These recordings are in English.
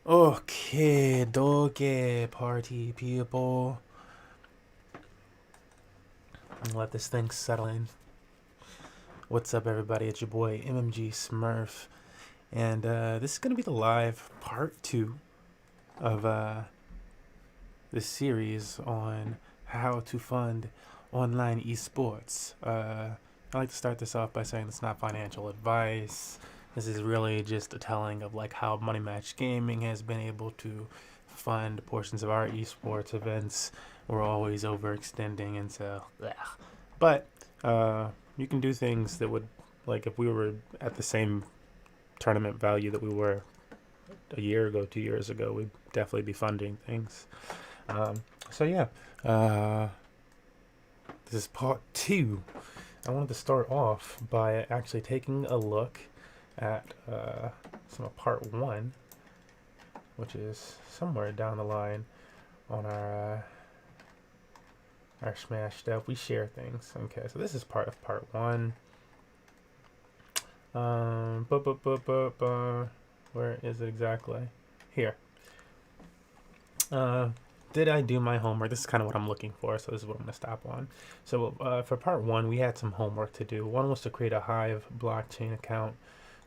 Okay, doge party people. Let this thing settle in. What's up, everybody? It's your boy MMG Smurf, and this is gonna be the live part 2 of this series on how to fund online esports. I like to start this off by saying it's not financial advice. This is really just a telling of like how Money Match Gaming has been able to fund portions of our esports events. We're always overextending, and so, but you can do things that would, like, if we were at the same tournament value that we were a year ago, 2 years ago, we'd definitely be funding things. So yeah, this is part 2. I wanted to start off by actually taking a look at some of part 1, which is somewhere down the line on our Smash stuff. We share things. Okay, so this is part of part 1. Where is it exactly? Here. Did I do my homework? This is kind of what I'm looking for, so this is what I'm going to stop on. So for part 1, we had some homework to do. 1 was to create a Hive blockchain account.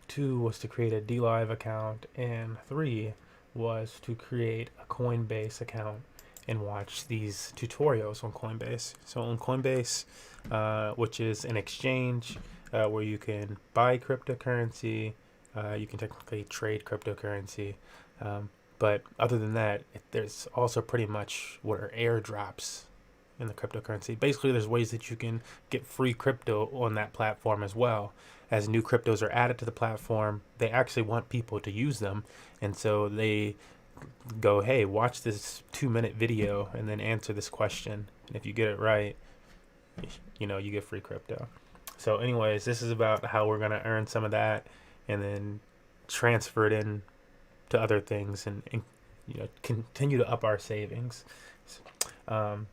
2 was to create a Dlive account. And 3 was to create a Coinbase account and watch these tutorials on Coinbase. So on Coinbase, which is an exchange where you can buy cryptocurrency, you can technically trade cryptocurrency, but other than that, there's also pretty much what are airdrops in the cryptocurrency. Basically, there's ways that you can get free crypto on that platform as well. As new cryptos are added to the platform, they actually want people to use them, and so they go, hey, watch this 2-minute video and then answer this question, and if you get it right, you get free crypto. So anyways, this is about how we're going to earn some of that and then transfer it in to other things and continue to up our savings. So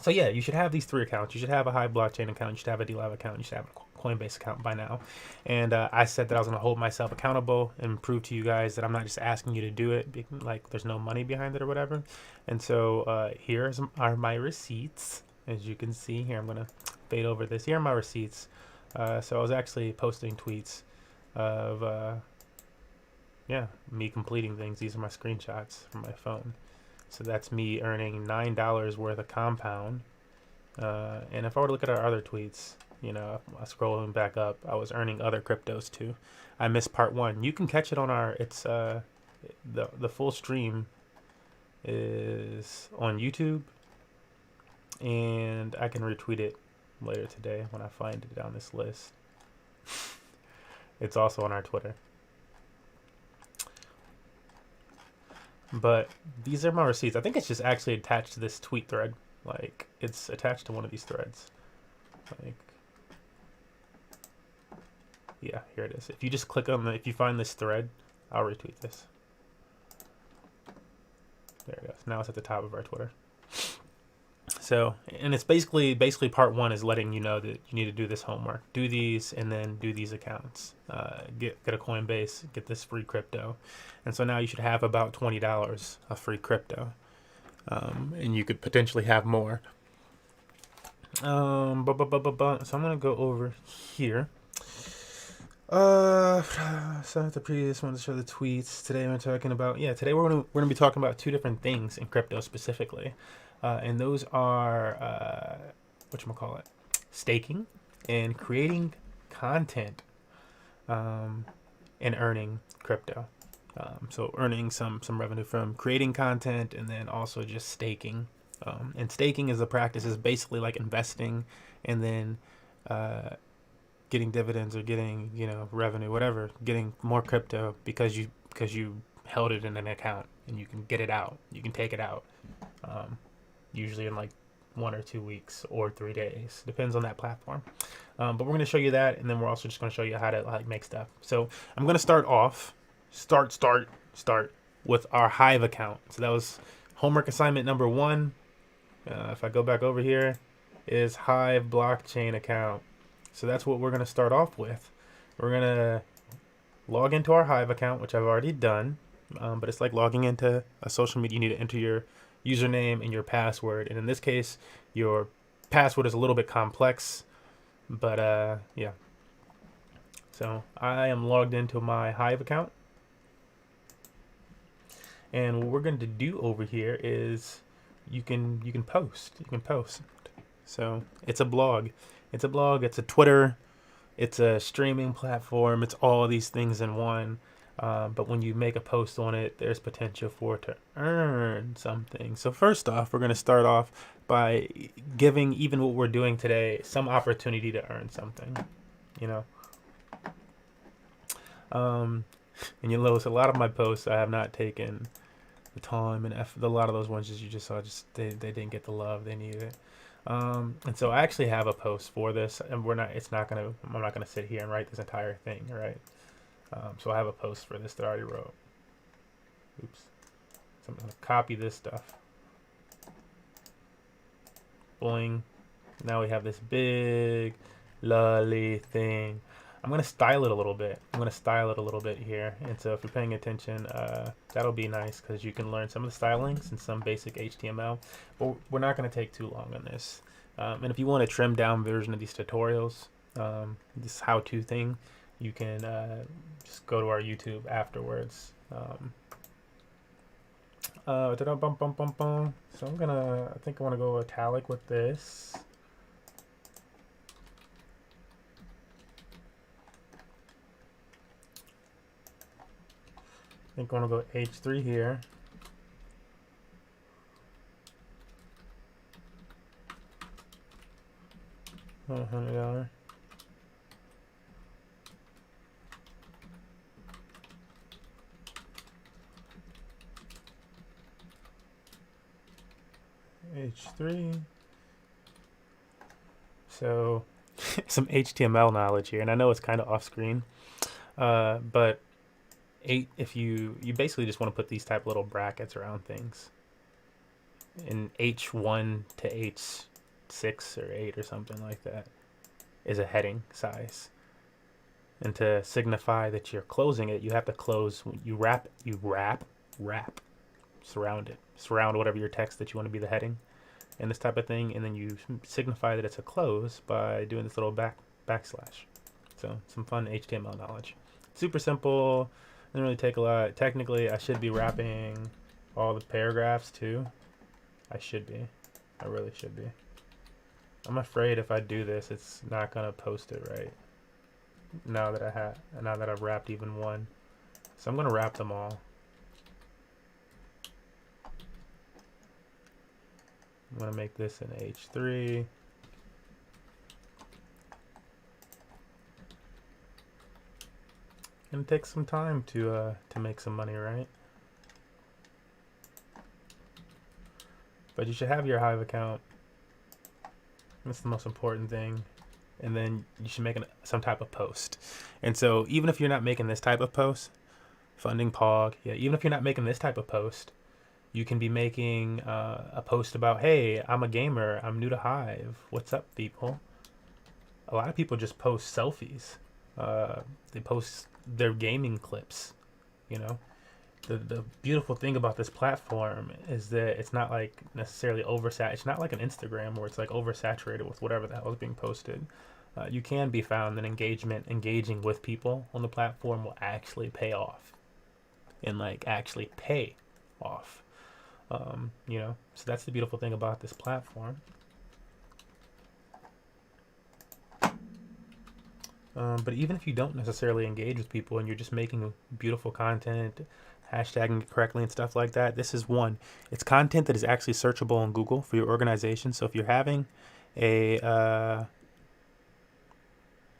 yeah, you should have these 3 accounts. You should have a Hive blockchain account, you should have a Dlive account, you should have a Coinbase account by now. And I said that I was going to hold myself accountable and prove to you guys that I'm not just asking you to do it like there's no money behind it or whatever. And so here are my receipts. As you can see here, I'm going to fade over this. Here are my receipts. So I was actually posting tweets of me completing things. These are my screenshots from my phone. So that's me earning $9 worth of compound. And if I were to look at our other tweets, scrolling back up, I was earning other cryptos too. I missed part 1. You can catch it on our, it's the full stream is on YouTube, and I can retweet it later today when I find it on this list. It's also on our Twitter. But these are my receipts. I think it's just actually attached to this tweet thread. Like, it's attached to one of these threads. Like, yeah, here it is. If you just click on if you find this thread, I'll retweet this. There it goes. Now it's at the top of our Twitter. So, and it's basically part 1 is letting you know that you need to do this homework, do these, and then do these accounts. Get a Coinbase, get this free crypto, and so now you should have about $20 of free crypto, and you could potentially have more. So I'm gonna go over here. So at the previous one to show the tweets. Today we're talking about Today we're gonna be talking about 2 different things in crypto specifically. And those are whatchamacallit, staking and creating content, and earning crypto. So earning some revenue from creating content, and then also just staking. And staking is a practice, is basically like investing and then getting dividends or getting revenue, whatever, getting more crypto because you held it in an account and you can get it out, you can take it out. Usually in like 1 or 2 weeks or 3 days, depends on that platform. But we're going to show you that, and then we're also just going to show you how to make stuff. So I'm going to start with our Hive account. So that was homework assignment number 1. If I go back over here, is Hive blockchain account. So that's what we're going to start off with. We're going to log into our Hive account, which I've already done. but it's like logging into a social media. You need to enter your username and your password, and in this case, your password is a little bit complex, but yeah. So I am logged into my Hive account, and what we're going to do over here is you can post. You can post. So it's a blog. It's a blog. It's a Twitter. It's a streaming platform. It's all of these things in one. But when you make a post on it, there's potential for it to earn something. So first off, we're going to start off by giving even what we're doing today some opportunity to earn something. You know, and you'll notice a lot of my posts I have not taken the time and effort. A lot of those ones you just saw, they didn't get the love they needed. And so I actually have a post for this, and I'm not gonna sit here and write this entire thing, right? So I have a post for this that I already wrote. Oops. So I'm gonna copy this stuff. Boing. Now we have this big, lovely thing. I'm gonna style it a little bit. Here. And so if you're paying attention, that'll be nice because you can learn some of the stylings and some basic HTML. But we're not gonna take too long on this. And if you want a trimmed down version of these tutorials, this how-to thing, you can just go to our YouTube afterwards. So I think I want to go italic with this. I think I want to go H3 here. $100. H3. So some HTML knowledge here, and I know it's kind of off screen, but if you basically just want to put these type of little brackets around things, in H1 to H6 or 8 or something like that is a heading size. And to signify that you're closing it, you have to close. You wrap, surround whatever your text that you want to be the heading, and this type of thing, and then you signify that it's a close by doing this little backslash. So some fun HTML knowledge. Super simple. Doesn't really take a lot. Technically, I should be wrapping all the paragraphs too. I really should be. I'm afraid if I do this, it's not gonna post it right. Now that I've wrapped even one, so I'm gonna wrap them all. I'm gonna make this an H3. And it takes some time to make some money, right? But you should have your Hive account. That's the most important thing. And then you should make some type of post. And so even if you're not making this type of post, funding POG, yeah, even if you're not making this type of post, you can be making a post about, hey, I'm a gamer, I'm new to Hive, what's up, people? A lot of people just post selfies. They post their gaming clips, you know. The beautiful thing about this platform is that it's not like necessarily oversaturated. It's not like an Instagram where it's like oversaturated with whatever the hell is being posted. You can be found that engaging with people on the platform will actually pay off, and like actually pay off. You know, so that's the beautiful thing about this platform. But even if you don't necessarily engage with people and you're just making beautiful content, hashtagging it correctly and stuff like that, this is one. It's content that is actually searchable on Google for your organization. So if you're having an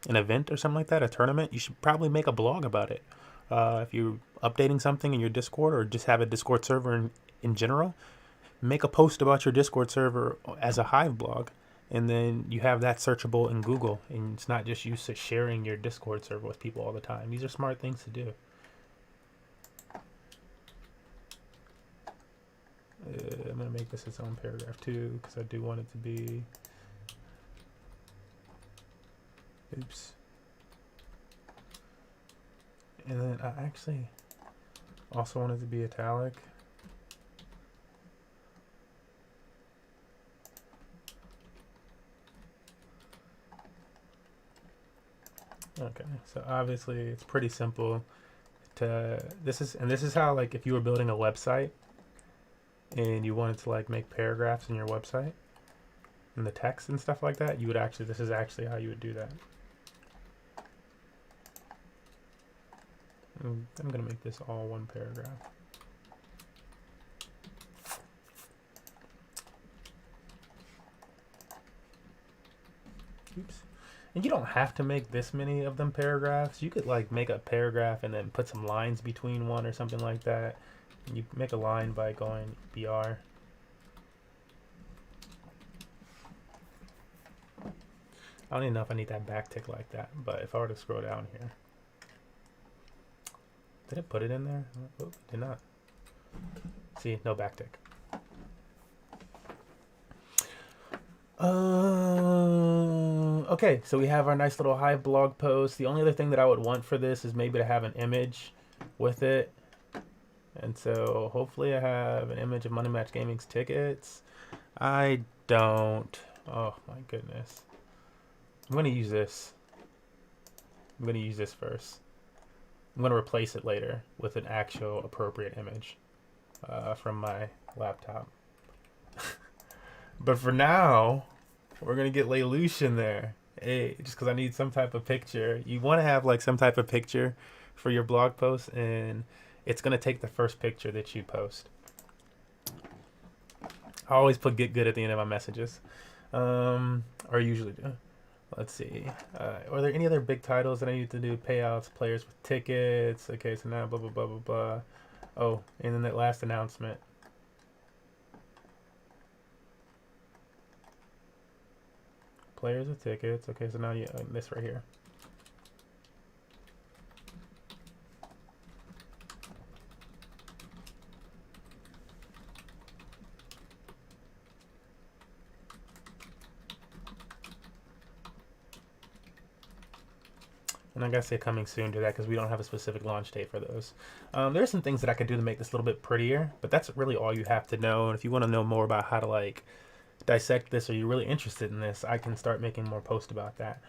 event or something like that, a tournament, you should probably make a blog about it. If you're updating something in your Discord or just have a Discord server in general, make a post about your Discord server as a Hive blog. And then you have that searchable in Google, and it's not just you sharing your Discord server with people all the time. These are smart things to do. I'm going to make this its own paragraph too, because I do want it to be... Oops. And then Also want it to be italic. Okay, so obviously it's pretty simple to this is how, like, if you were building a website and you wanted to like make paragraphs in your website and the text and stuff like that, you would actually, this is actually how you would do that. I'm gonna make this all one paragraph. Oops. And you don't have to make this many of them paragraphs. You could like make a paragraph and then put some lines between one or something like that. You make a line by going BR. I don't even know if I need that backtick like that, but if I were to scroll down here. Did it put it in there? Oh, it did not. See, no backtick. Okay, so we have our nice little Hive blog post. The only other thing that I would want for this is maybe to have an image with it. And so hopefully I have an image of Money Match Gaming's tickets. I don't. Oh my goodness. I'm going to use this. I'm going to use this first. I'm going to replace it later with an actual appropriate image from my laptop. But for now, we're going to get Lelouch in there. Hey, just because I need some type of picture. You want to have like some type of picture for your blog post, and it's going to take the first picture that you post. I always put get good at the end of my messages. Or usually do. Let's see. Are there any other big titles that I need to do? Payouts, players with tickets. Okay, so now blah, blah, blah, blah, blah. Oh, and then that last announcement. Players with tickets. Okay, so now you this right here. And I gotta say coming soon to that because we don't have a specific launch date for those. There are some things that I could do to make this a little bit prettier, but that's really all you have to know. And if you want to know more about how to like dissect this, or you're really interested in this, I can start making more posts about that.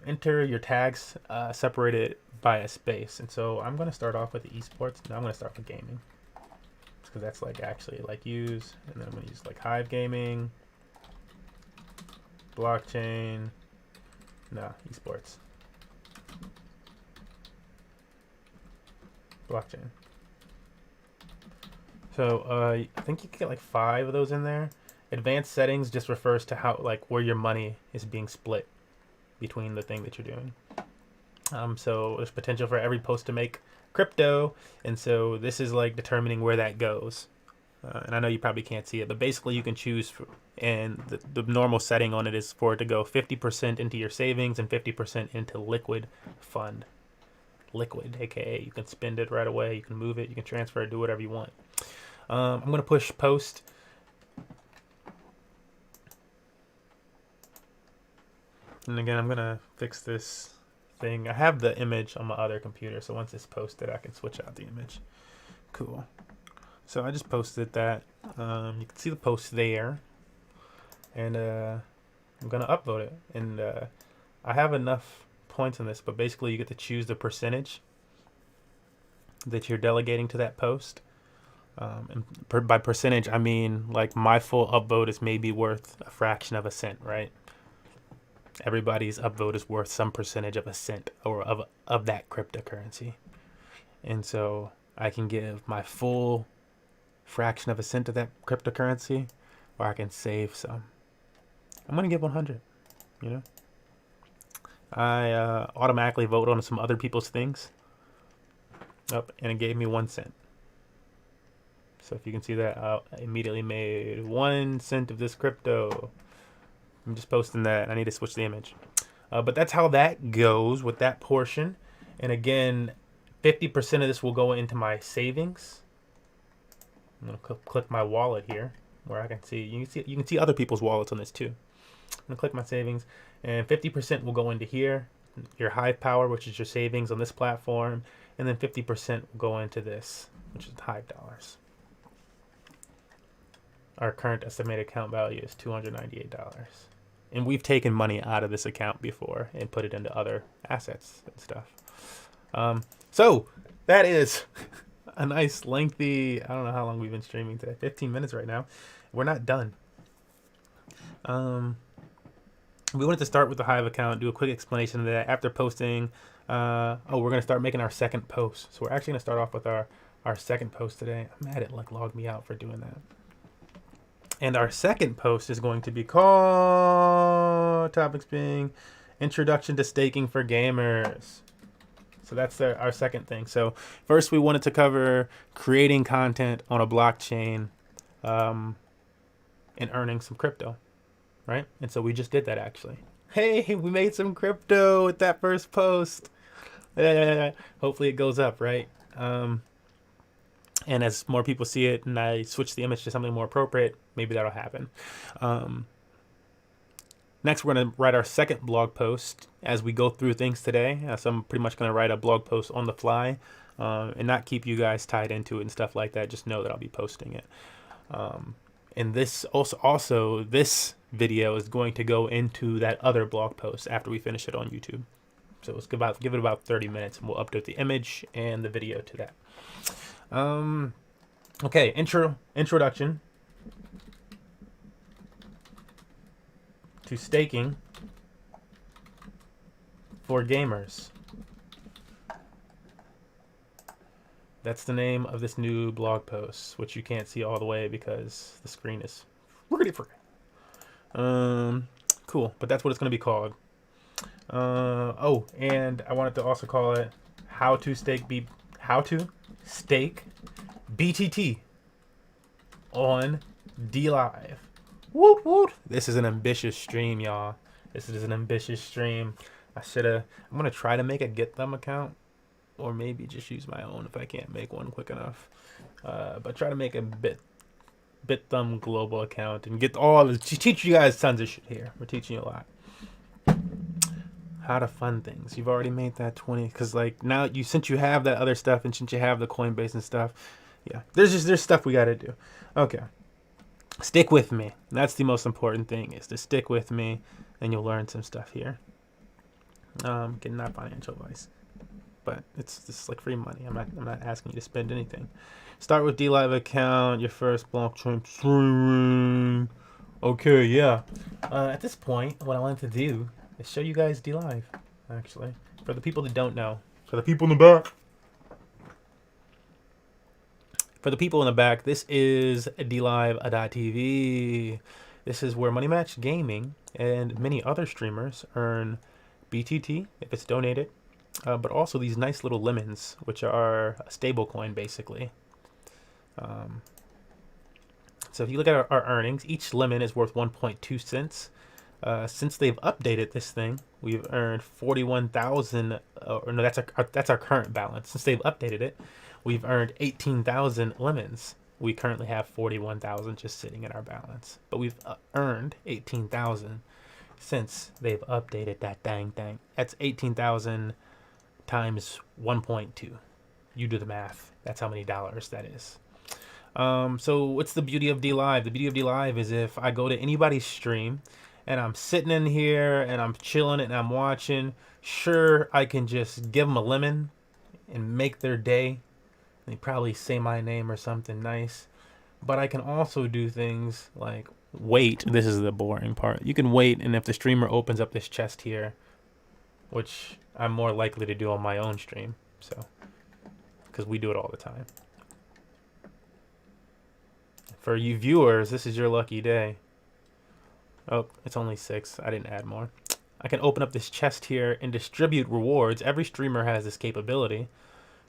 Enter your tags separated by a space. And so I'm going to start off with esports. Now I'm going to start with gaming because that's like actually like use, and then I'm going to use like Hive Gaming, blockchain, no, esports, blockchain. So I think you can get like 5 of those in there. Advanced settings just refers to how, like, where your money is being split between the thing that you're doing. So there's potential for every post to make crypto, and so this is like determining where that goes. And I know you probably can't see it, but basically you can choose, and the normal setting on it is for it to go 50% into your savings and 50% into liquid fund. Liquid, aka you can spend it right away, you can move it, you can transfer it, do whatever you want. I'm going to push post. And again, I'm going to fix this thing. I have the image on my other computer, so once it's posted, I can switch out the image. Cool. So I just posted that. You can see the post there. And I'm going to upvote it. And I have enough points on this, but basically you get to choose the percentage that you're delegating to that post. And by percentage, I mean like my full upvote is maybe worth a fraction of a cent, right? Everybody's upvote is worth some percentage of a cent or of that cryptocurrency. And so I can give my full fraction of a cent of that cryptocurrency, or I can save some. I'm going to give 100, you know? I automatically vote on some other people's things. And it gave me 1 cent. So if you can see that, I immediately made 1 cent of this crypto. I'm just posting that. I need to switch the image. But that's how that goes with that portion. And again, 50% of this will go into my savings. I'm going to click my wallet here where I can see. You can see other people's wallets on this too. I'm going to click my savings. And 50% will go into here. Your Hive Power, which is your savings on this platform. and then 50% will go into this, which is Hive dollars. Our current estimated account value is $298. And we've taken money out of this account before and put it into other assets and stuff. So that is a nice lengthy, I don't know how long we've been streaming today, 15 minutes right now. We're not done. We wanted to start with the Hive account, do a quick explanation of that after posting. We're going to start making our second post. So we're actually going to start off with our second post today. I'm mad it logged me out for doing that. And our second post is going to be called, topics being Introduction to Staking for Gamers. So that's our second thing. So first we wanted to cover creating content on a blockchain and earning some crypto, right? And so we just did that actually. Hey, we made some crypto with that first post. Hopefully it goes up, right? And as more people see it and I switch the image to something more appropriate, maybe that'll happen. Next, we're going to write our second blog post as we go through things today. So I'm pretty much going to write a blog post on the fly and not keep you guys tied into it and stuff like that. Just know that I'll be posting it. And this also this video is going to go into that other blog post after we finish it on YouTube. So let's give it about 30 minutes and we'll update the image and the video to that. Okay, introduction to staking for gamers. That's the name of this new blog post, which you can't see all the way because the screen is pretty free. Cool, but that's what it's going to be called. And I wanted to also call it how to stake BTT on Dlive. Woot woot! This is an ambitious stream, y'all. This is an ambitious stream. I'm gonna try to make a GetThumb account, or maybe just use my own if I can't make one quick enough. But try to make a BitThumb global account and get all of teach you guys tons of shit here. We're teaching you a lot. How to fund things. You've already made that 20 because like now since you have that other stuff and since you have the Coinbase and stuff, yeah, there's stuff we got to do. Okay, stick with me. That's the most important thing, is to stick with me and you'll learn some stuff here. Getting not financial advice, but it's just like free money. I'm not asking you to spend anything. Start with Dlive account, your first blockchain streaming. Okay, yeah. At this point, what I wanted to do is show you guys Dlive, actually. For the people that don't know. For the people in the back. For the people in the back, this is Dlive.tv. This is where Money Match Gaming and many other streamers earn BTT if it's donated, but also these nice little lemons, which are a stable coin basically. So if you look at our earnings, each lemon is worth 1.2 cents. Since they've updated this thing, we've earned 41,000. No, that's our current balance. Since they've updated it, we've earned 18,000 lemons. We currently have 41,000 just sitting in our balance, but we've earned 18,000 since they've updated that dang thing. That's 18,000 times 1.2. You do the math. That's how many dollars that is. So what's the beauty of Dlive? The beauty of Dlive is if I go to anybody's stream and I'm sitting in here and I'm chilling and I'm watching, sure, I can just give them a lemon and make their day. They probably say my name or something nice. But I can also do things like wait. This is the boring part. You can wait, and if the streamer opens up this chest here, which I'm more likely to do on my own stream, so because we do it all the time. For you viewers, this is your lucky day. Oh, it's only 6. I didn't add more. I can open up this chest here and distribute rewards. Every streamer has this capability.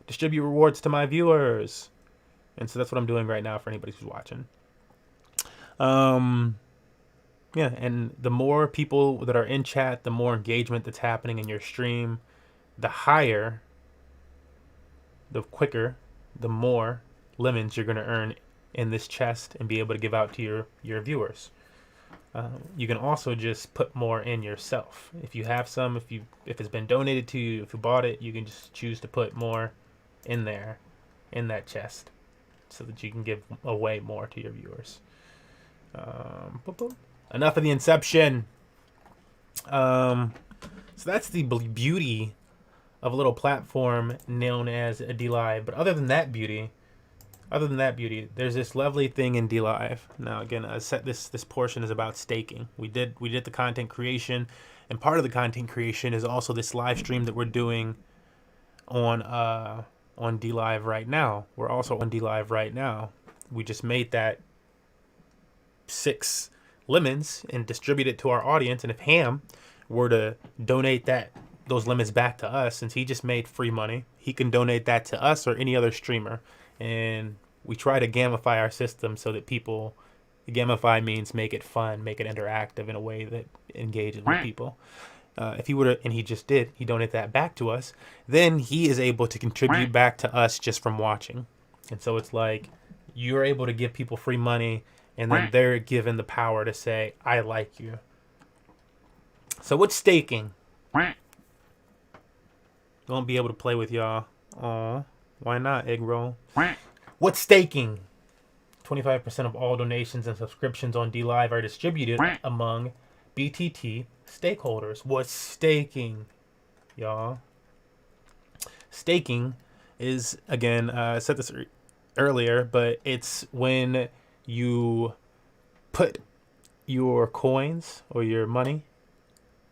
Distribute rewards to my viewers. And so that's what I'm doing right now for anybody who's watching. Yeah, and the more people that are in chat, the more engagement that's happening in your stream, the higher, the quicker, the more lemons you're going to earn in this chest and be able to give out to your viewers. You can also just put more in yourself. If you have some, if it's been donated to you, if you bought it, you can just choose to put more in there, in that chest, so that you can give away more to your viewers. Boop, boop. Enough of the inception. So that's the beauty of a little platform known as a Dlive. But other than that beauty, there's this lovely thing in Dlive. Now again, this portion is about staking. We did the content creation, and part of the content creation is also this live stream that we're doing on Dlive right now. We're also on Dlive right now. We just made that 6 lemons and distribute it to our audience. And if Ham were to donate those lemons back to us, since he just made free money, he can donate that to us or any other streamer. And we try to gamify our system so that people, gamify means make it fun, make it interactive in a way that engages with people. If he were to, and he just did, he donate that back to us, then he is able to contribute back to us just from watching. And so it's like you're able to give people free money, and then they're given the power to say, I like you. So what's staking? Won't be able to play with y'all. Aw, why not, egg roll? What's staking? 25% of all donations and subscriptions on Dlive are distributed among BTT stakeholders. What's staking, y'all? Staking is, again, I said this earlier, but it's when you put your coins or your money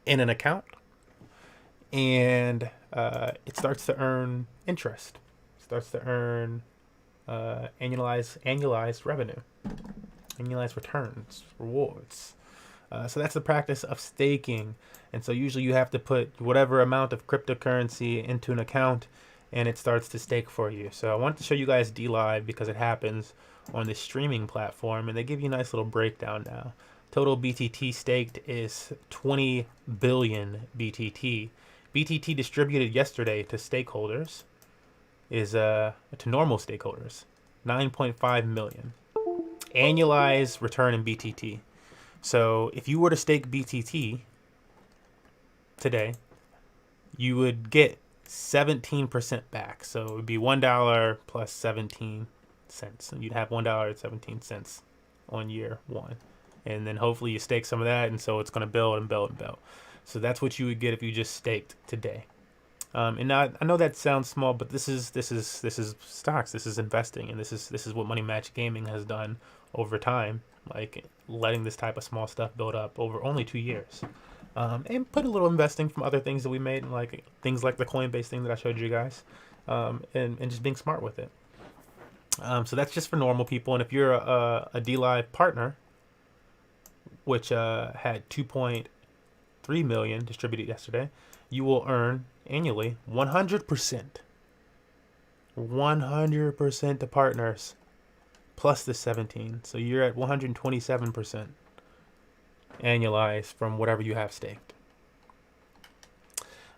in an account, and it starts to earn interest. It starts to earn annualized revenue, annualized returns, rewards. So that's the practice of staking. And so usually you have to put whatever amount of cryptocurrency into an account, and it starts to stake for you. So I want to show you guys Dlive because it happens on this streaming platform, and they give you a nice little breakdown now. Total BTT staked is 20 billion BTT. BTT distributed yesterday to stakeholders is to normal stakeholders, 9.5 million. Annualized return in BTT. So if you were to stake BTT today, you would get 17% back. So it would be $1 plus 17 cents. And you'd have $1.17 on year one. And then hopefully you stake some of that, and so it's going to build and build and build. So that's what you would get if you just staked today. And now I know that sounds small, but this is stocks. This is investing, and this is what Money Match Gaming has done over time, like letting this type of small stuff build up over only 2 years, and put a little investing from other things that we made, like things like the Coinbase thing that I showed you guys, and just being smart with it. So that's just for normal people, and if you're a Dlive partner, which had 2.3 million distributed yesterday, you will earn annually 100%. 100% to partners plus the 17. So you're at 127% annualized from whatever you have staked.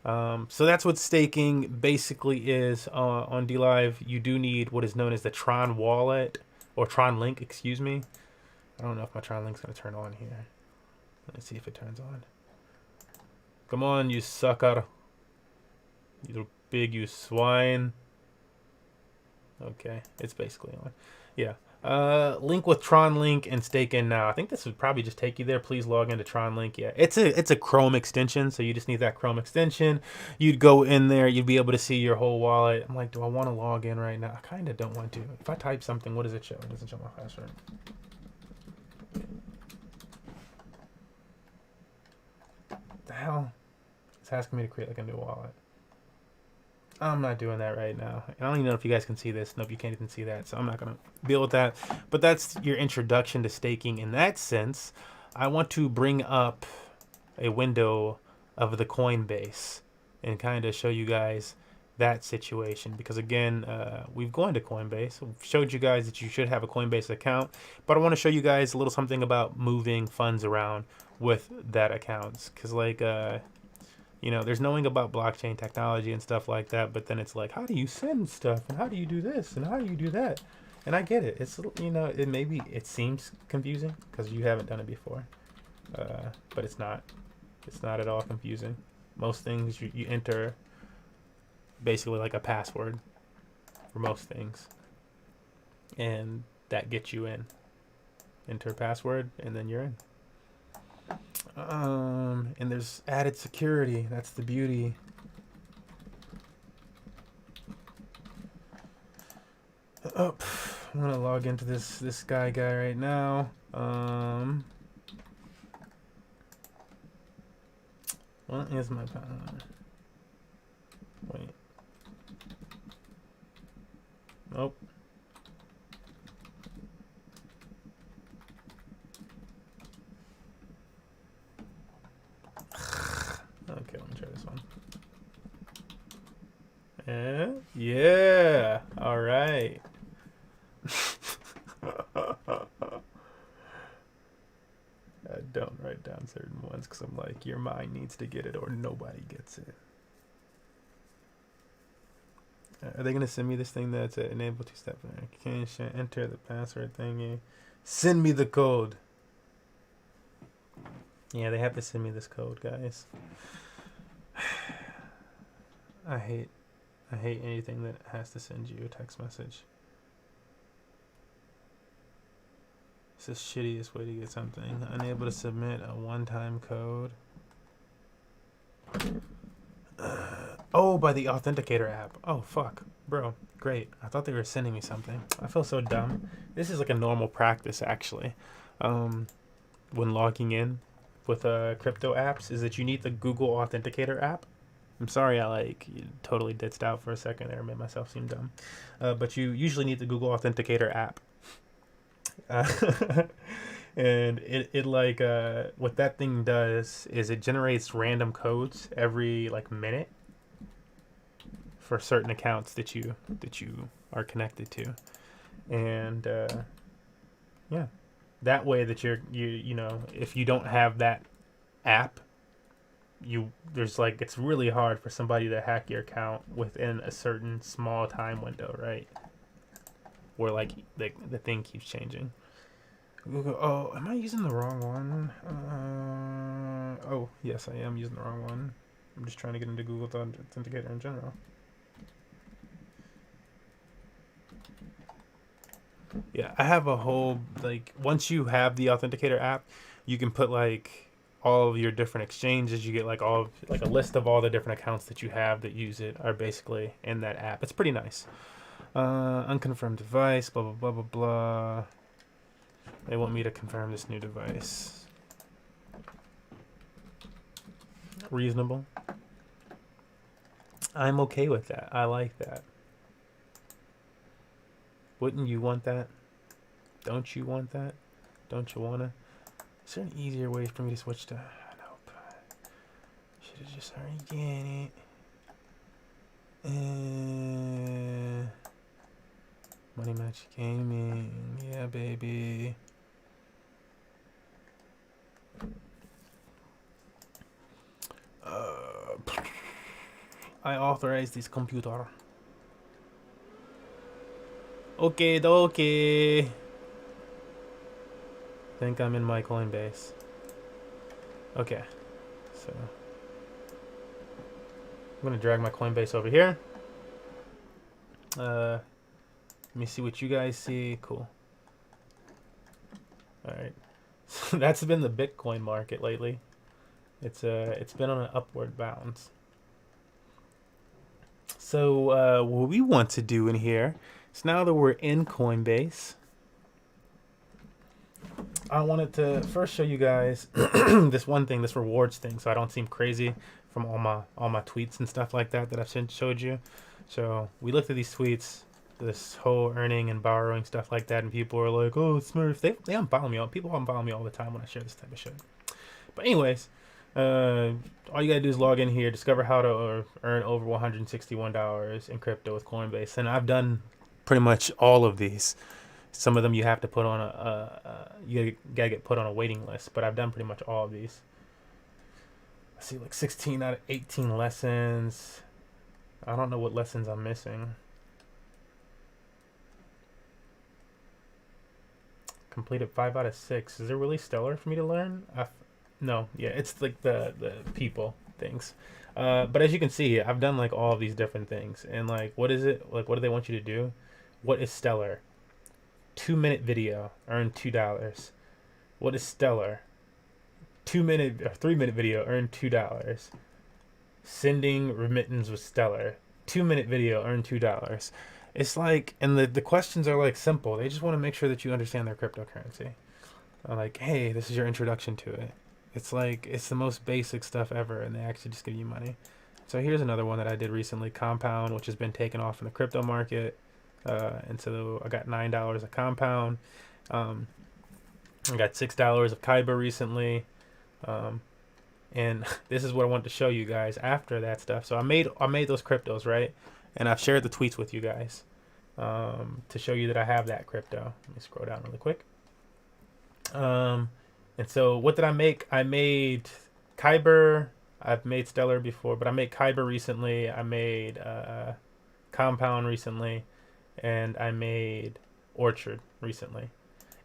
So that's what staking basically is on Dlive. You do need what is known as the Tron wallet, or Tron link, excuse me. I don't know if my Tron link's going to turn on here. Let's see if it turns on. Come on, you sucker. You you swine. Okay, it's basically on. Yeah. Link with Tron link and stake in now. I think this would probably just take you there. Please log into Tron link. Yeah, it's a Chrome extension, so you just need that Chrome extension. You'd go in there, you'd be able to see your whole wallet. I'm like, do I want to log in right now? I kind of don't want to. If I type something, what does it show? It doesn't show my password. The hell? It's asking me to create like a new wallet. I'm not doing that right now. I don't even know if you guys can see this. Nope, you can't even see that. So I'm not going to deal with that. But that's your introduction to staking in that sense. I want to bring up a window of the Coinbase and kind of show you guys that situation. Because again, we've gone to Coinbase. We've showed you guys that you should have a Coinbase account. But I want to show you guys a little something about moving funds around with that account. Because like... you know, there's knowing about blockchain technology and stuff like that, but then it's like, how do you send stuff, and how do you do this, and how do you do that? And I get it. It's, you know, it seems confusing because you haven't done it before, but it's not. It's not at all confusing. Most things you enter basically like a password, for most things, and that gets you in. Enter a password, and then you're in. And there's added security. That's the beauty. Oh, I'm gonna log into this guy right now. What is my wait? Nope. Okay, let me try this one. Yeah. All right. Don't write down certain ones because I'm like, your mind needs to get it or nobody gets it. Are they going to send me this thing that's enable two-step verification? Enter the password thingy. Send me the code. Yeah, they have to send me this code, guys. I hate anything that has to send you a text message. It's the shittiest way to get something. Unable to submit a one-time code. Oh, by the Authenticator app. Oh, fuck. Bro, great. I thought they were sending me something. I feel so dumb. This is like a normal practice, actually. When logging in with crypto apps, is that you need the Google Authenticator app. I'm sorry I totally ditched out for a second there and made myself seem dumb. But you usually need the Google Authenticator app. And it what that thing does is it generates random codes every minute for certain accounts that you are connected to, and yeah, that way that you know, if you don't have that app, it's really hard for somebody to hack your account within a certain small time window, right? Where the thing keeps changing. Google, oh, am I using the wrong one? Oh, yes, I am using the wrong one. I'm just trying to get into Google Authenticator in general. Yeah, I have a whole, once you have the Authenticator app, you can put, all of your different exchanges. You get, a list of all the different accounts that you have that use it are basically in that app. It's pretty nice. Unconfirmed device, blah, blah, blah, blah, blah. They want me to confirm this new device. Reasonable. I'm okay with that. I like that. Wouldn't you want that? Don't you want that? Don't you wanna? Is there an easier way for me to switch to? Nope. Should have just already get it. Money Match Gaming. Yeah, baby. I authorize this computer. Okay, dokie. Think I'm in my Coinbase. Okay, so I'm gonna drag my Coinbase over here. Let me see what you guys see. Cool. All right, so that's been the Bitcoin market lately. It's been on an upward bounce. So what we want to do in here is, now that we're in Coinbase, I wanted to first show you guys this one thing, this rewards thing, so I don't seem crazy from all my tweets and stuff like that I've showed you. So we looked at these tweets, this whole earning and borrowing stuff like that, and people are like, "Oh, Smurf." They unfollow me. People unfollow me all the time when I share this type of shit. But anyways, all you gotta do is log in here, discover how to earn over $161 in crypto with Coinbase, and I've done pretty much all of these. Some of them you have to put on you gotta get put on a waiting list, but I've done pretty much all of these. I see 16 out of 18 lessons. I don't know what lessons I'm missing. Completed 5 out of 6. Is it really stellar for me to learn? No, yeah, it's the people things. But as you can see, I've done like all of these different things. And like, what is it? Like, what do they want you to do? What is Stellar? 2 minute video, earn $2. What is Stellar? 2 minute or 3 minute video, earn $2. Sending remittance with Stellar. 2 minute video, earn $2. It's like, and the questions are like simple. They just want to make sure that you understand their cryptocurrency. Like, hey, this is your introduction to it. It's like, it's the most basic stuff ever, and they actually just give you money. So here's another one that I did recently, Compound, which has been taken off in the crypto market. And so I got $9 a Compound. I got $6 of Kyber recently. And this is what I wanted to show you guys after that stuff. So I made those cryptos, right? And I've shared the tweets with you guys to show you that I have that crypto. Let me scroll down really quick. And so what did I make? I made Kyber. I've made Stellar before, but I made Kyber recently. I made Compound recently, and I made Orchard recently.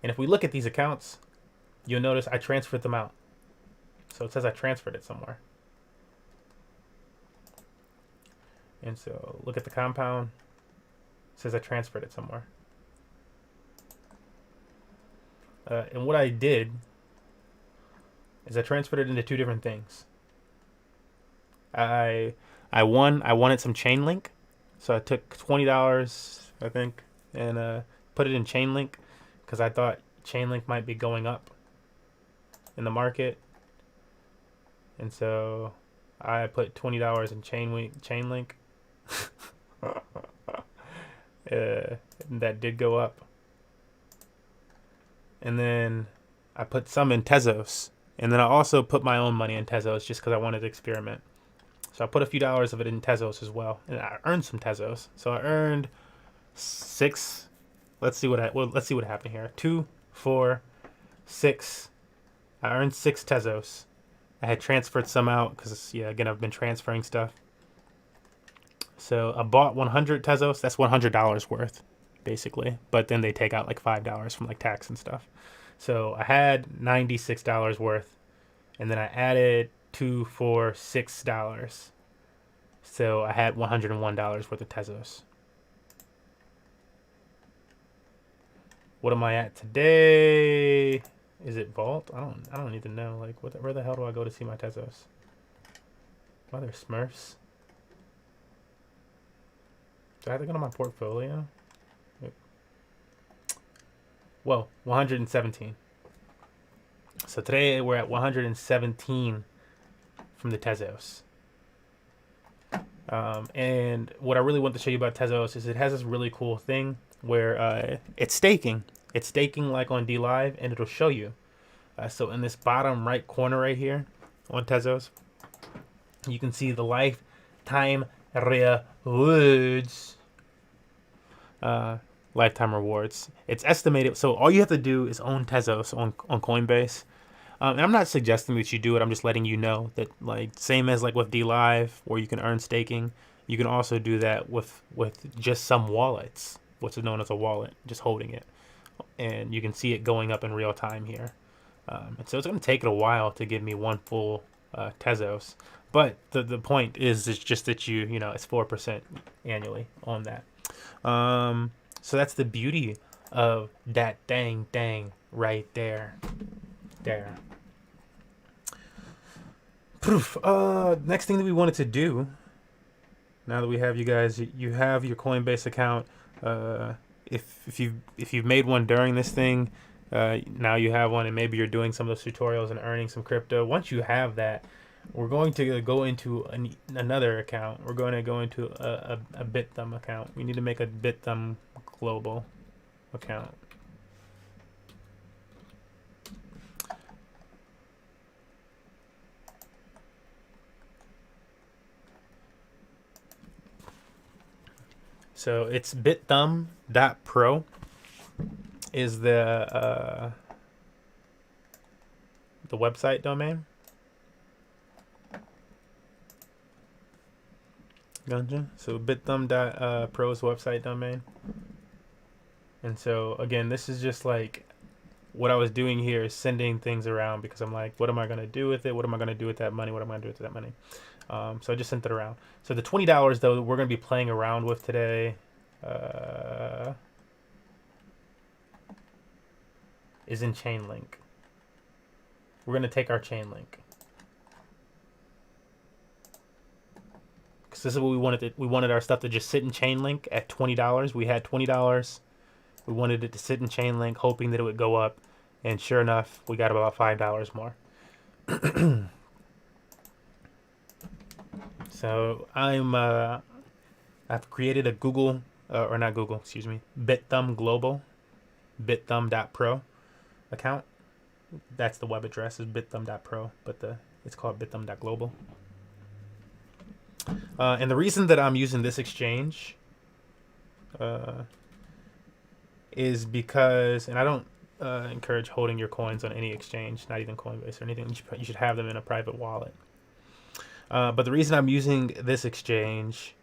And if we look at these accounts, you'll notice I transferred them out. So it says I transferred it somewhere. And so look at the Compound. It says I transferred it somewhere. And what I did is I transferred it into two different things. I wanted some Chainlink, so I took $20, I think, and put it in Chainlink because I thought Chainlink might be going up in the market, and so I put $20 in Chainlink. That did go up, and then I put some in Tezos. And then I also put my own money in Tezos just because I wanted to experiment. So I put a few dollars of it in Tezos as well, and I earned some Tezos. So I earned 6. Let's see what happened here. 2, 4, 6. I earned 6 Tezos. I had transferred some out because again I've been transferring stuff. So I bought 100 Tezos. That's $100 worth, basically. But then they take out like $5 from like tax and stuff. So I had $96 worth, and then I added $2 for $6. So I had $101 worth of Tezos. What am I at today? Is it Vault? I don't even know. Like, where the hell do I go to see my Tezos? Oh, there's Smurfs. Do I have to go to my portfolio? Well, 117. So today we're at 117 from the Tezos. And what I really want to show you about Tezos is it has this really cool thing where it's staking. It's staking like on Dlive, and it'll show you. So in this bottom right corner right here on Tezos, you can see the lifetime rewards. Lifetime rewards. It's estimated. So all you have to do is own Tezos on Coinbase. And I'm not suggesting that you do it. I'm just letting you know that, like, same as like with Dlive, where you can earn staking, you can also do that with just some wallets, what's known as a wallet, just holding it, and you can see it going up in real time here. And so it's going to take it a while to give me one full Tezos, but the point is just that you know it's 4% annually on that. So that's the beauty of that dang right there. Proof. Next thing that we wanted to do, now that we have you guys, you have your Coinbase account. If you've made one during this thing, now you have one, and maybe you're doing some of those tutorials and earning some crypto. Once you have that, we're going to go into another account. We're going to go into a BitThumb account. We need to make a BitThumb global account. So it's bitthumb.pro is the website domain. Gotcha. So bitthumb.pro's website domain. And so again, this is just like what I was doing here is sending things around because I'm like, what am I going to do with it? What am I going to do with that money? What am I going to do with that money? So I just sent it around. So the $20 though we're gonna be playing around with today is in Chainlink. We're gonna take our Chainlink because this is what we wanted. We wanted our stuff to just sit in Chainlink at $20. We had $20. We wanted it to sit in Chainlink, hoping that it would go up, and sure enough, we got about $5 more. So I've created a Google or not Google, excuse me, BitThumb Global, BitThumb.pro account. That's the web address is BitThumb.pro, but it's called BitThumb.global. And the reason that I'm using this exchange is because, and I don't encourage holding your coins on any exchange, not even Coinbase or anything. You should have them in a private wallet. But the reason I'm using this exchange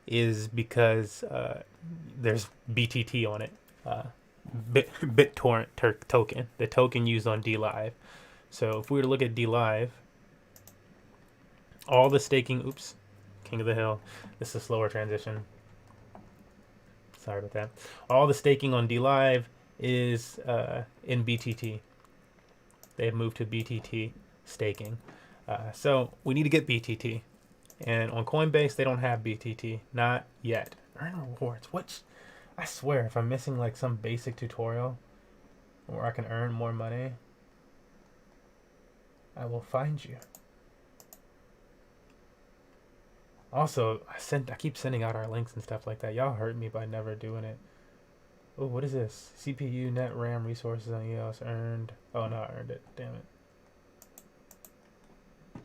is because there's BTT on it, BitTorrent token, the token used on Dlive. So if we were to look at Dlive, all the staking, oops, King of the Hill, this is a slower transition. Sorry about that. All the staking on Dlive is in BTT. They've moved to BTT staking. So we need to get BTT. And on Coinbase, they don't have BTT. Not yet. Earn rewards. Which, I swear, if I'm missing like some basic tutorial where I can earn more money, I will find you. Also, I keep sending out our links and stuff like that. Y'all hurt me by never doing it. Oh, what is this? CPU, net RAM, resources on EOS earned. Oh, no, I earned it. Damn it.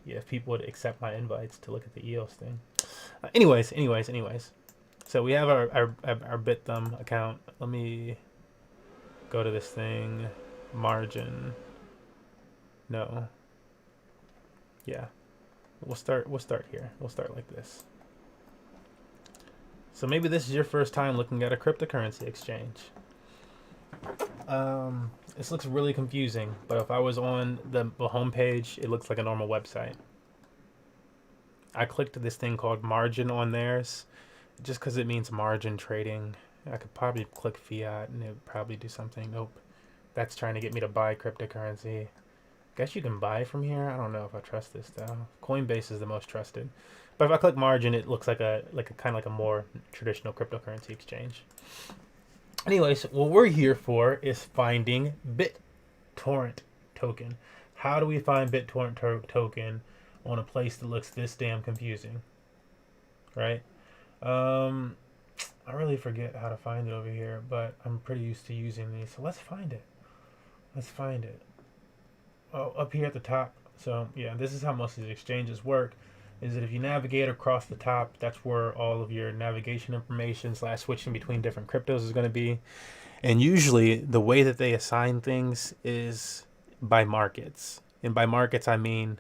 Yeah, if people would accept my invites to look at the EOS thing. Anyways. So we have our BitThumb account. Let me go to this thing. Margin. No. Yeah. We'll start here. We'll start like this. So maybe this is your first time looking at a cryptocurrency exchange. This looks really confusing, but if I was on the home page, it looks like a normal website. I clicked this thing called margin on theirs just because it means margin trading. I could probably click fiat and it would probably do something. Nope. That's trying to get me to buy cryptocurrency. Guess you can buy from here. I don't know if I trust this though. Coinbase is the most trusted. But if I click margin, it looks like a kind of like a more traditional cryptocurrency exchange. Anyways, what we're here for is finding BitTorrent token. How do we find BitTorrent token on a place that looks this damn confusing? Right? I really forget how to find it over here, but I'm pretty used to using these. So let's find it. Oh, up here at the top. So yeah, this is how most of these exchanges work. Is that if you navigate across the top, that's where all of your navigation information / switching between different cryptos is going to be. And usually the way that they assign things is by markets. And by markets, I mean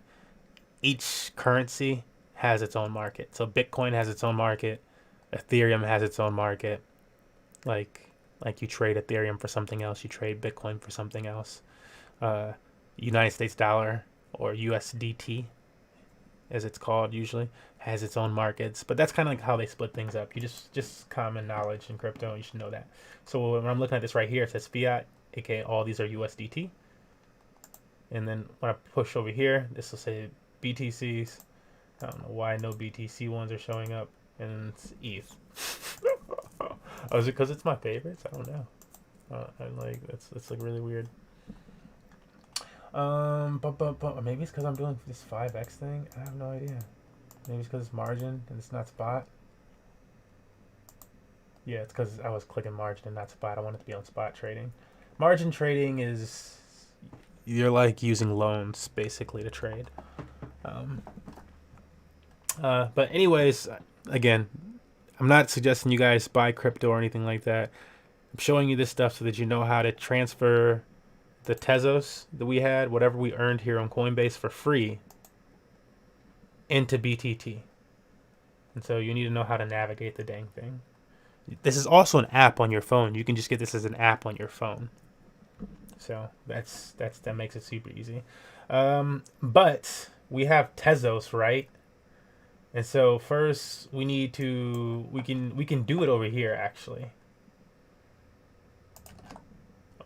each currency has its own market. So Bitcoin has its own market. Ethereum has its own market. Like you trade Ethereum for something else, you trade Bitcoin for something else. United States dollar or USDT, as it's called usually, has its own markets. But that's kind of like how they split things up. You just common knowledge in crypto, you should know that. So when I'm looking at this right here, it says fiat, aka all these are USDT. And then when I push over here, this will say BTCs. I don't know why no BTC ones are showing up. And it's ETH. Oh, is it because it's my favorites? I don't know. It's like really weird. But maybe it's because I'm doing this 5x thing. I have no idea. Maybe it's because it's margin and it's not spot. Yeah, it's because I was clicking margin and not spot. I wanted to be on spot trading. Margin trading is you're like using loans basically to trade. But anyways, again, I'm not suggesting you guys buy crypto or anything like that. I'm showing you this stuff so that you know how to transfer the Tezos that we had, whatever we earned here on Coinbase for free, into BTT. And so you need to know how to navigate the dang thing. This is also an app on your phone. You can just get this as an app on your phone. So that makes it super easy. But we have Tezos, right? And so first we need to we can do it over here actually.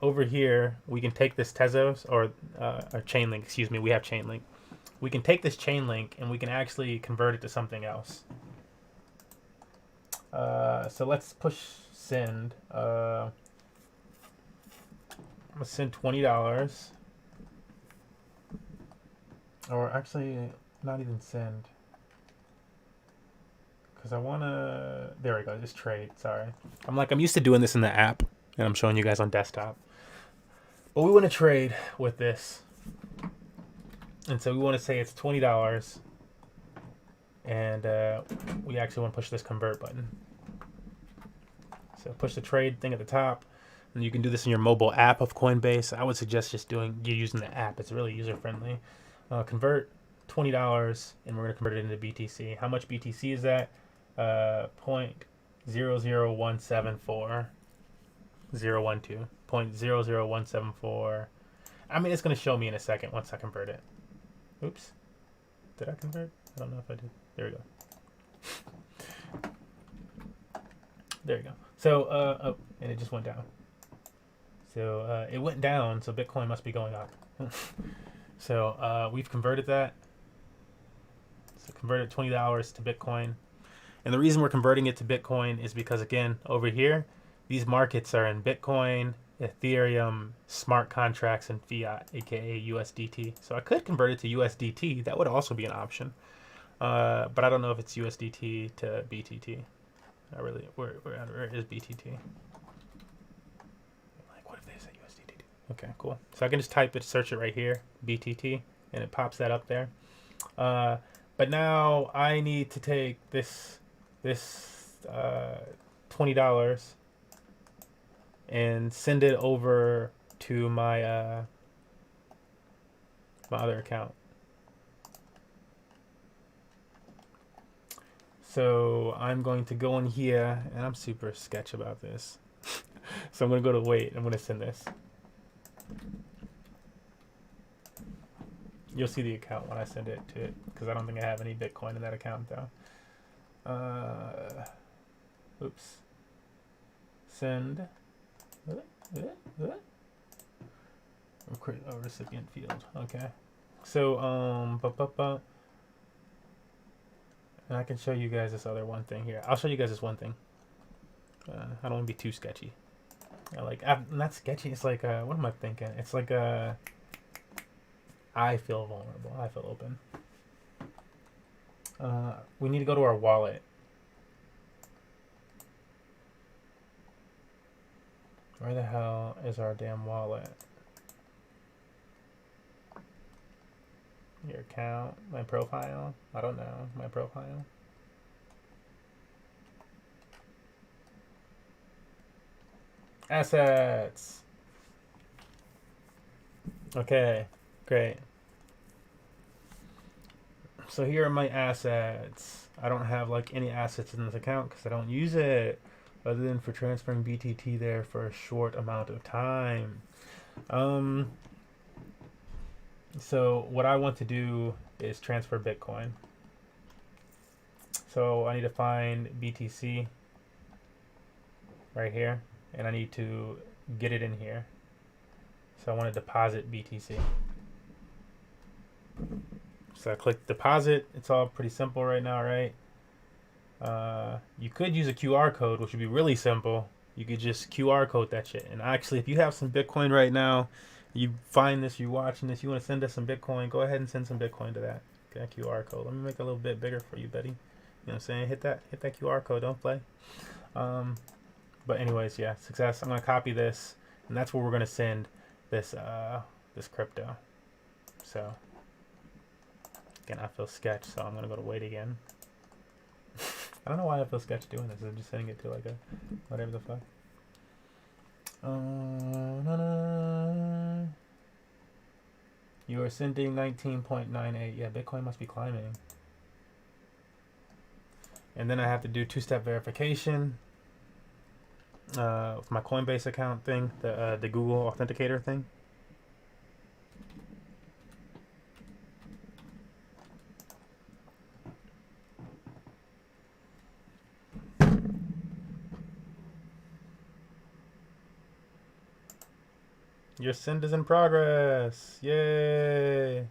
Over here we can take this Tezos or chain link. Excuse me, we have chain link. We can take this chain link and we can actually convert it to something else. So let's push send. I'm gonna send $20. Or actually, not even send. Because I want to... There we go, just trade, sorry. I'm used to doing this in the app, and I'm showing you guys on desktop. But we want to trade with this. And so we want to say it's $20. And we actually want to push this convert button. So push the trade thing at the top. And you can do this in your mobile app of Coinbase. I would suggest just using the app. It's really user-friendly. Convert $20, and we're going to convert it into BTC. How much BTC is that? 0.00174. 012. 0.00174. I mean, it's going to show me in a second once I convert it. Oops. Did I convert? I don't know if I did. There we go. There you go. So, oh, and it just went down. So, it went down, so Bitcoin must be going up. So, we've converted that. So, converted $20 to Bitcoin. And the reason we're converting it to Bitcoin is because, again, over here, these markets are in Bitcoin, Ethereum, smart contracts, and fiat, aka USDT. So I could convert it to USDT. That would also be an option. But I don't know if it's USDT to BTT. I really, where is BTT? Like, what if they say USDT? Okay, cool. So I can just type it, search it right here, BTT, and it pops that up there. But now I need to take this $20 and send it over to my my other account. So I'm going to go in here, and I'm super sketch about this. So I'm going to go to wait. I'm going to send this. You'll see the account when I send it to it, because I don't think I have any Bitcoin in that account though. Oops. Send. Create a recipient field. Okay. So and I can show you guys this other one thing here. I'll show you guys this one thing. I don't want to be too sketchy. I'm not sketchy. It's like what am I thinking? It's like I feel vulnerable. I feel open. We need to go to our wallet. Where the hell is our damn wallet? Your account, my profile. I don't know. My profile. Assets. Okay, great. So here are my assets. I don't have like any assets in this account because I don't use it other than for transferring BTT there for a short amount of time. So what I want to do is transfer Bitcoin. So I need to find BTC right here, and I need to get it in here. So I want to deposit BTC. So I click deposit. It's all pretty simple right now, right? You could use a QR code, which would be really simple. You could just QR code that shit. And actually, if you have some Bitcoin right now, you find this, you're watching this, you want to send us some Bitcoin, go ahead and send some Bitcoin to that QR code. Let me make it a little bit bigger for you, Betty. You know what I'm saying? Hit that QR code. Don't play. But anyways, yeah, success. I'm gonna copy this, and that's where we're gonna send this this crypto. So again, I feel sketch, so I'm gonna go to wait again. I don't know why I feel sketch doing this. I'm just sending it to like a whatever the fuck. You are sending 19.98. Yeah, Bitcoin must be climbing. And then I have to do two-step verification with my Coinbase account thing, the Google Authenticator thing. Your send is in progress. Yay.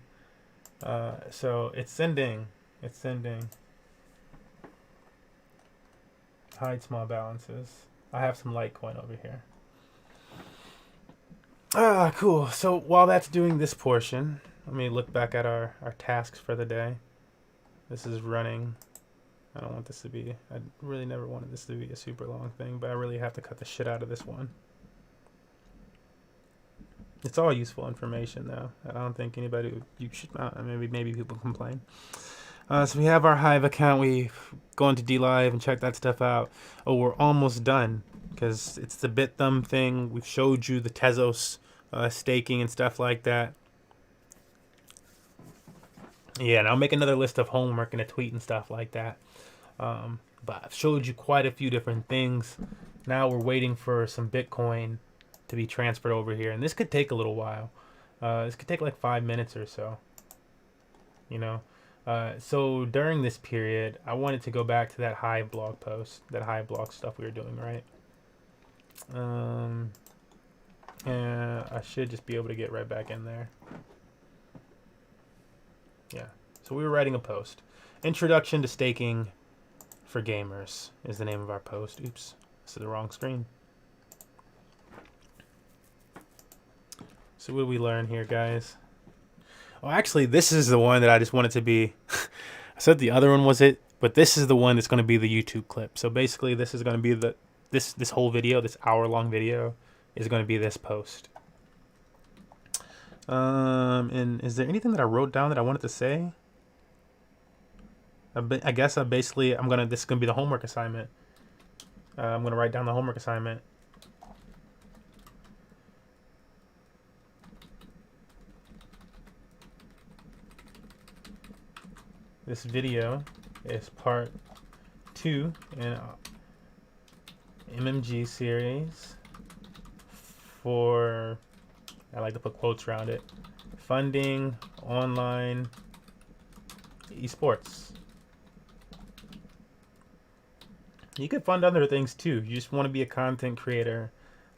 So it's sending. It's sending. Hide small balances. I have some Litecoin over here. Ah, cool. So while that's doing this portion, let me look back at our tasks for the day. This is running. I don't want this to be, I really never wanted this to be a super long thing, but I really have to cut the shit out of this one. It's all useful information though. I don't think anybody, you should not, maybe people complain. So we have our Hive account. We go into Dlive and check that stuff out. Oh, we're almost done because it's the BitThumb thing. We've showed you the Tezos staking and stuff like that. Yeah, and I'll make another list of homework and a tweet and stuff like that. But I've showed you quite a few different things. Now we're waiting for some Bitcoin to be transferred over here, and this could take a little while. This could take like 5 minutes or so. You know. So during this period, I wanted to go back to that Hive blog post, that Hive blog stuff we were doing, right? And I should just be able to get right back in there. Yeah. So we were writing a post. Introduction to Staking for Gamers is the name of our post. Oops, this is the wrong screen. So what do we learn here, guys? Oh, actually, this is the one that I just wanted to be. I said the other one was it, but this is the one that's going to be the YouTube clip. So basically, this is going to be this whole video, this hour-long video, is going to be this post. And is there anything that I wrote down that I wanted to say? I guess this is gonna be the homework assignment. I'm gonna write down the homework assignment. This video is part 2 in MMG series for, I like to put quotes around it, funding online esports. You could fund other things too. You just want to be a content creator.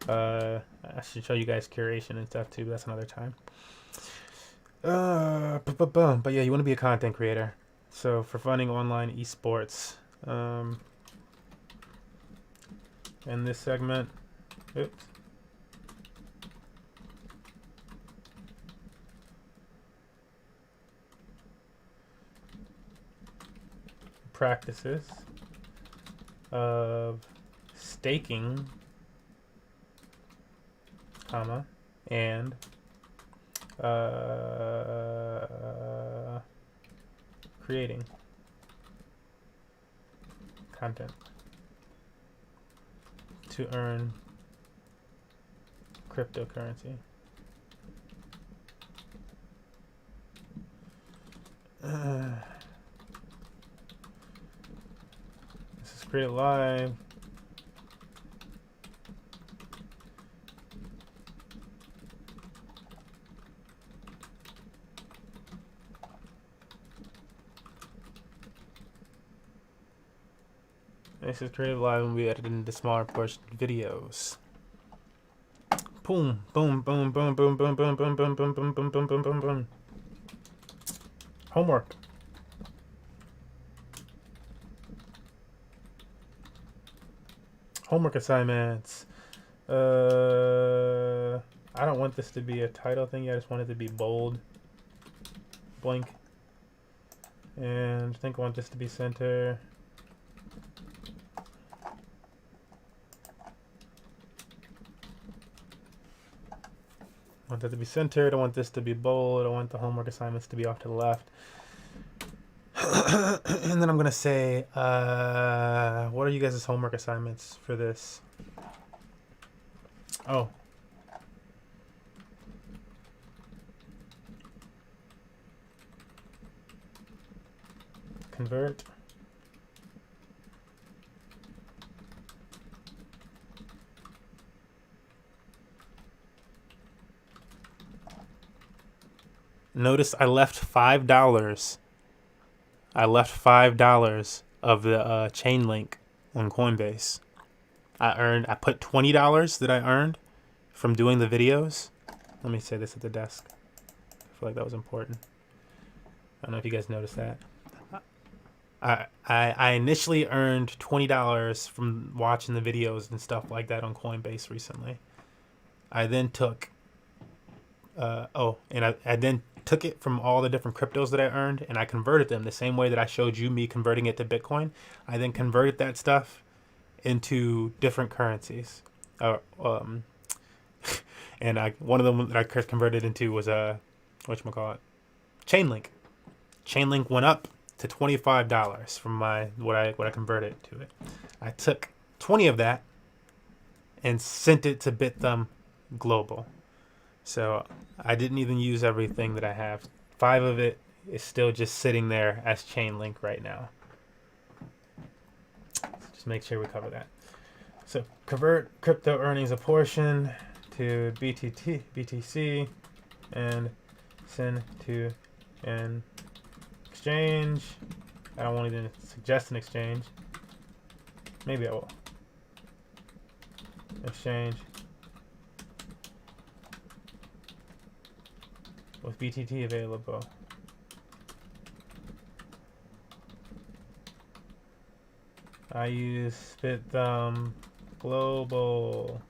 I should show you guys curation and stuff too, but that's another time. But yeah, you want to be a content creator. So for funding online esports, in this segment, oops. Practices of staking, comma, and creating content to earn cryptocurrency. This is create live. This is created live and we edited into smaller portion videos. Boom, boom, boom, boom, boom, boom, boom, boom, boom, boom, boom, boom, boom, boom, boom, boom. Homework. Homework assignments. I don't want this to be a title thing. I just want it to be bold. Blank. And I think I want this to be center. I want that to be centered. I want this to be bold. I want the homework assignments to be off to the left. And then I'm going to say, what are you guys' homework assignments for this? Oh. Convert. Notice I left $5. I left $5 of the chain link on Coinbase. I put $20 that I earned from doing the videos. Let me say this at the desk. I feel like that was important. I don't know if you guys noticed that. I initially earned $20 from watching the videos and stuff like that on Coinbase recently. I then took I then took it from all the different cryptos that I earned and I converted them the same way that I showed you me converting it to Bitcoin. I then converted that stuff into different currencies. And one of them that I converted into was whatchamacallit, Chainlink. Chainlink went up to $25 from what I converted to it. I took 20 of that and sent it to BitThumb Global. So I didn't even use everything that I have. 5 of it is still just sitting there as Chainlink right now. Just make sure we cover that. So convert crypto earnings a portion to BTC, and send to an exchange. I don't want to even suggest an exchange. Maybe I will. Exchange with BTT available. I use BitThumb Global.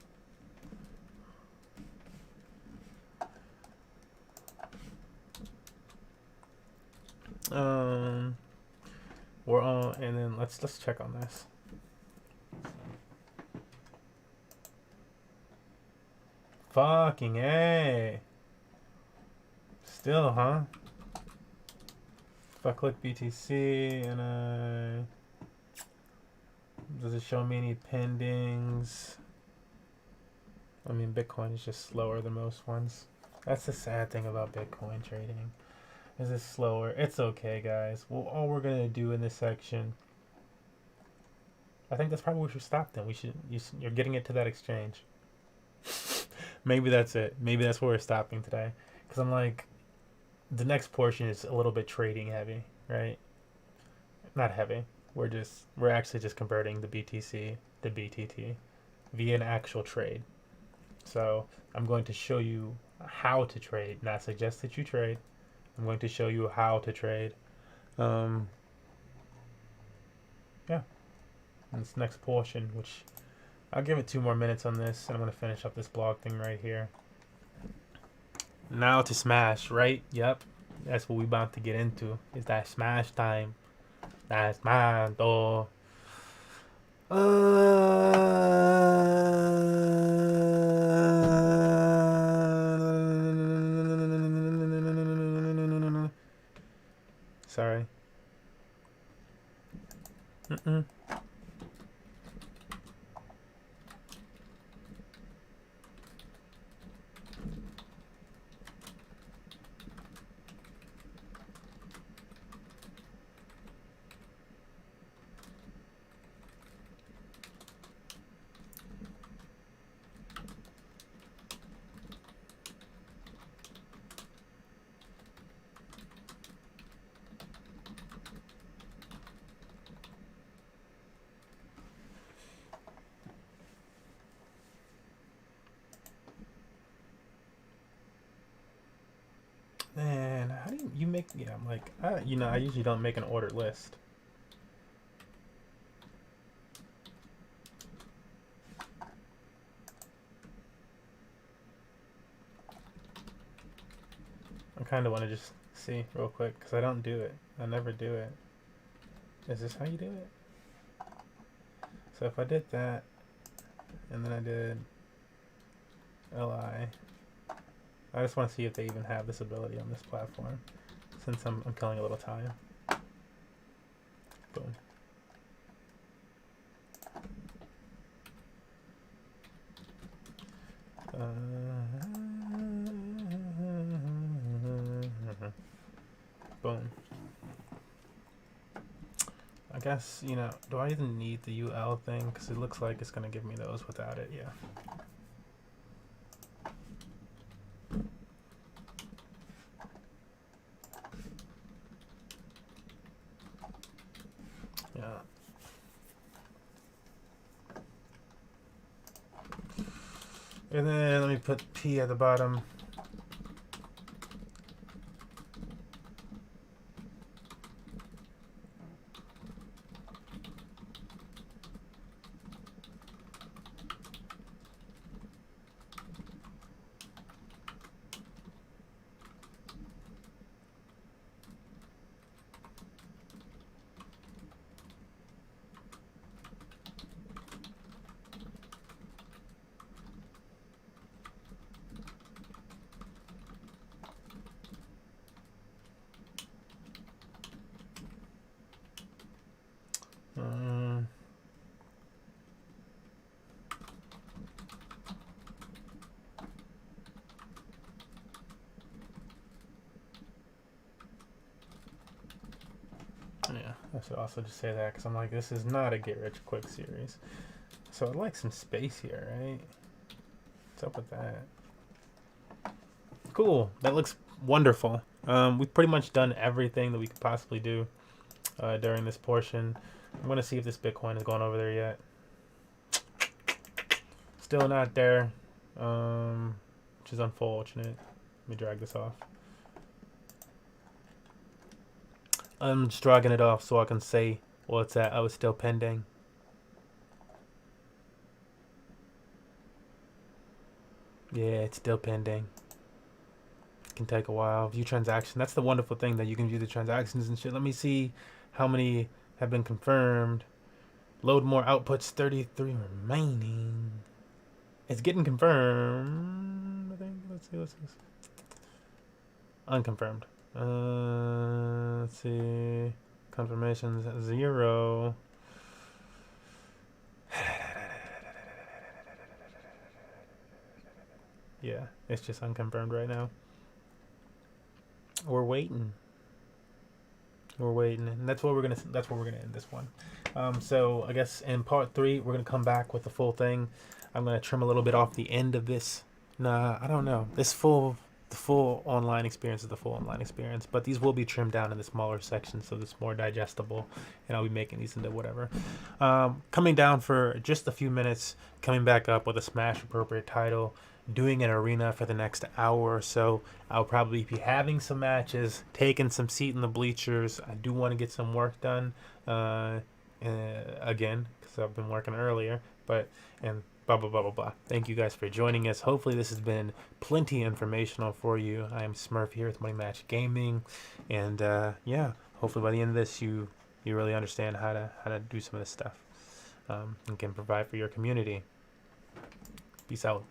We're on, and then let's check on this. Fucking A. Still, huh? If I click BTC and does it show me any pendings? I mean, Bitcoin is just slower than most ones. That's the sad thing about Bitcoin trading. Is it slower? It's okay, guys. Well, all we're gonna do in this section, I think that's probably where we should stop. Then you're getting it to that exchange. Maybe that's it. Maybe that's where we're stopping today. Because I'm like, the next portion is a little bit trading heavy, right? Not heavy. We're actually just converting the BTC to BTT via an actual trade. So I'm going to show you how to trade, not suggest that you trade. I'm going to show you how to trade. Yeah. And this next portion, which I'll give it 2 more minutes on this, and I'm going to finish up this blog thing right here. Now to Smash, right? Yep. That's what we about to get into. Is that Smash time. That's mine, though. Sorry. Man, how do you make? Yeah, I'm like, I usually don't make an order list. I kind of want to just see real quick because I don't do it. I never do it. Is this how you do it? So if I did that, and then I did LI. I just want to see if they even have this ability on this platform, since I'm killing a little time. Boom. Boom. I guess, do I even need the UL thing? Because it looks like it's going to give me those without it, yeah. And then let me put P at the bottom. Yeah, I should also just say that because I'm like, this is not a get rich quick series. So I'd like some space here, right? What's up with that? Cool. That looks wonderful. We've pretty much done everything that we could possibly do during this portion. I'm going to see if this Bitcoin is going over there yet. Still not there, which is unfortunate. Let me drag this off. I'm just dragging it off so I can say, well, it's at. I was still pending. Yeah, it's still pending. It can take a while. View transaction. That's the wonderful thing, that you can view the transactions and shit. Let me see how many have been confirmed. Load more outputs. 33 remaining. It's getting confirmed, I think. Let's see. Unconfirmed. Let's see. Confirmations 0. Yeah, it's just unconfirmed right now. We're waiting. And that's where we're gonna end this one. So I guess in part 3 we're gonna come back with the full thing. I'm gonna trim a little bit off the end of this. Nah, I don't know. The full online experience is the full online experience, but these will be trimmed down into smaller sections so it's more digestible, and I'll be making these into whatever. Coming down for just a few minutes, coming back up with a Smash appropriate title, doing an arena for the next hour or so. I'll probably be having some matches, taking some seat in the bleachers. I do want to get some work done again, because I've been working earlier, and blah blah blah blah blah. Thank you guys for joining us. Hopefully this has been plenty informational for you. I am Smurf here with Money Match Gaming, and yeah, hopefully by the end of this you really understand how to do some of this stuff, and can provide for your community. Peace out.